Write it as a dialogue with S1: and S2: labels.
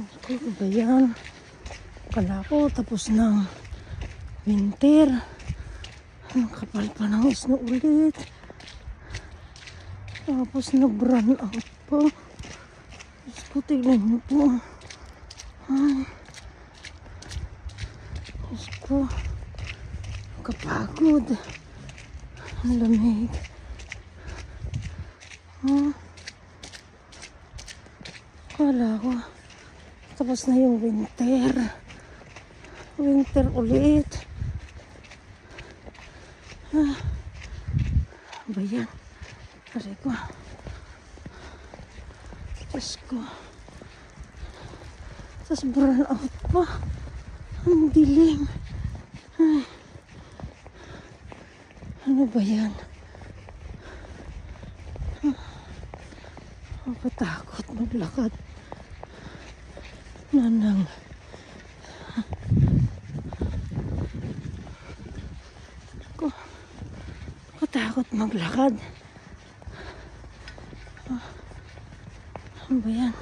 S1: Ano ba yan? Kala ko tapos ng winter. Ang kapal pa ng snow ulit. Tapos nag-run out pa. Diyos ko, tignan niyo po. Ay. Diyos ko. Kapagod. Ang lamig. Kala ko tapos na yung winter. Winter ulit. Ba yan? Kasi ko. Diyos ko. Tapos burn out pa. Ang dilim. Ay. Ano ba yan? Nakatakot maglakad. Nanang. Nakatakot maglakad. Ano ba yan?